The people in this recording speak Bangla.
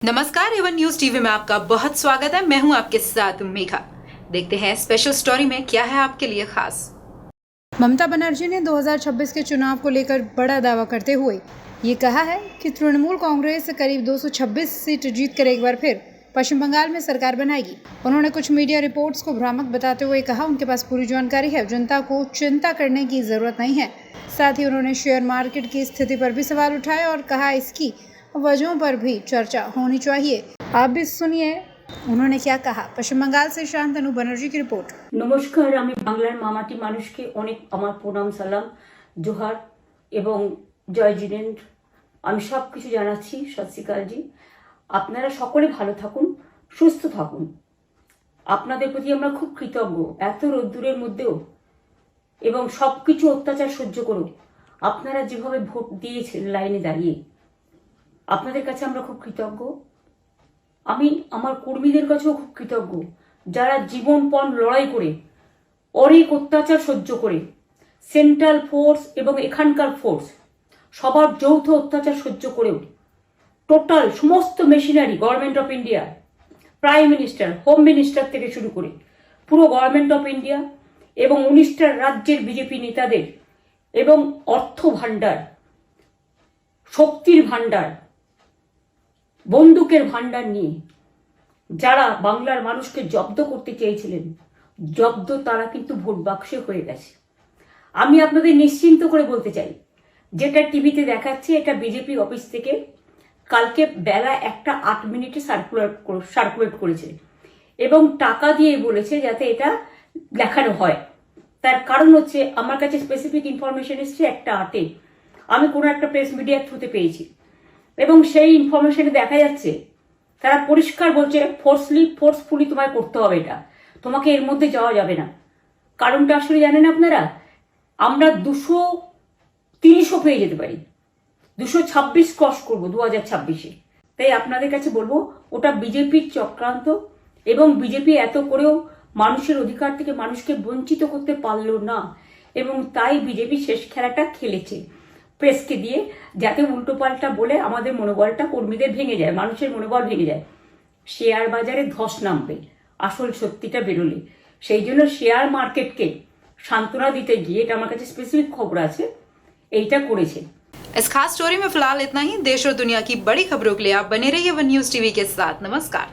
नमस्कार, एवन न्यूज टीवी में आपका बहुत स्वागत है। मैं हूं आपके साथ मेघा। देखते हैं स्पेशल स्टोरी में क्या है आपके लिए खास। ममता बनर्जी ने 2026 के चुनाव को लेकर बड़ा दावा करते हुए ये कहा है कि तृणमूल कांग्रेस करीब 226 सीट जीत कर एक बार फिर पश्चिम बंगाल में सरकार बनाएगी। उन्होंने कुछ मीडिया रिपोर्ट्स को भ्रामक बताते हुए कहा उनके पास पूरी जानकारी है, जनता को चिंता करने की जरूरत नहीं है। साथ ही उन्होंने शेयर मार्केट की स्थिति पर भी सवाल उठाए और कहा इसकी वजहों पर भी चर्चा होनी चाहिए। आप भी सुनिए उन्होंने क्या कहा। पश्चिम बंगाल से शांतनु बनर्जी की रिपोर्ट। नमस्कार, আমি বাংলার মামাটি মানুষকে অনেক আমার প্রণাম সালাম জোহার এবং জয় জিনেন্দ্র আমি সব কিছু জানাচ্ছি। সত শ্রী আকাল জি, আপনারা সকলে ভালো থাকুন, সুস্থ থাকুন। আপনাদের প্রতি আমরা খুব কৃতজ্ঞ। এত রোদ্দুরের মধ্যেও এবং সবকিছু অত্যাচার সহ্য করো আপনারা যেভাবে ভোট দিয়েছেন লাইনে দাঁড়িয়ে, আপনাদের কাছে আমরা খুব কৃতজ্ঞ। আমি আমার কর্মীদের কাছেও খুব কৃতজ্ঞ, যারা জীবনপণ লড়াই করে অনেক অত্যাচার সহ্য করে সেন্ট্রাল ফোর্স এবং এখানকার ফোর্স সবার যৌথ অত্যাচার সহ্য করেও টোটাল সমস্ত machinery government of India, prime minister, home minister থেকে শুরু করে পুরো গভর্নমেন্ট অফ ইন্ডিয়া এবং 19টা রাজ্যের বিজেপি নেতাদের এবং অর্থ ভাণ্ডার, শক্তির ভাণ্ডার, বন্দুকের ভাণ্ডার নিয়ে যারা বাংলার মানুষকে জব্দ করতে চেয়েছিলেন, জব্দ তারা কিন্তু ভোট বাক্সে হয়ে গেছে। আমি আপনাদের নিশ্চিন্ত করে বলতে চাই, যেটা টিভিতে দেখাচ্ছে এটা বিজেপি অফিস থেকে কালকে বেলা 1:08 সার্কুলেট করেছে এবং টাকা দিয়ে বলেছে যাতে এটা দেখানো হয়। তার কারণ হচ্ছে আমার কাছে স্পেসিফিক ইনফরমেশন এসছে 1:08 আমি কোনো একটা প্রেস মিডিয়ার থ্রুতে পেয়েছি এবং সেই ইনফরমেশনে দেখা যাচ্ছে তারা পরিষ্কার বলছে ফোর্সফুলি তোমায় করতে হবে, এটা তোমাকে এর মধ্যে যাওয়া যাবে না। কারণটা আসলে জানেন আপনারা, আমরা 230ও পেয়ে যেতে পারি, 226 ক্রস করবো 2026-এ। তাই আপনাদের কাছে বলবো ওটা বিজেপির চক্রান্ত এবং বিজেপি এত করেও মানুষের অধিকার থেকে মানুষকে বঞ্চিত করতে পারলো না এবং তাই বিজেপি শেষ খেলাটা খেলেছে প্রেসকে দিয়ে, যাতে উল্টো পাল্টা বলে আমাদের মনোবলটা কর্মীদের ভেঙে যায়, মানুষের মনোবল ভেঙে যায়। শেয়ার বাজারে ধস নামবে আসল সত্যিটা বেরোলে। সেই জন্য শেয়ার মার্কেটকে সান্ত্বনা দিতে গিয়ে, এটা আমার কাছে স্পেসিফিক খবর আছে, এইটা করেছে। इस खास स्टोरी में फिलहाल इतना ही। देश और दुनिया की बड़ी खबरों के लिए आप बने रहिए वन न्यूज टीवी के साथ। नमस्कार।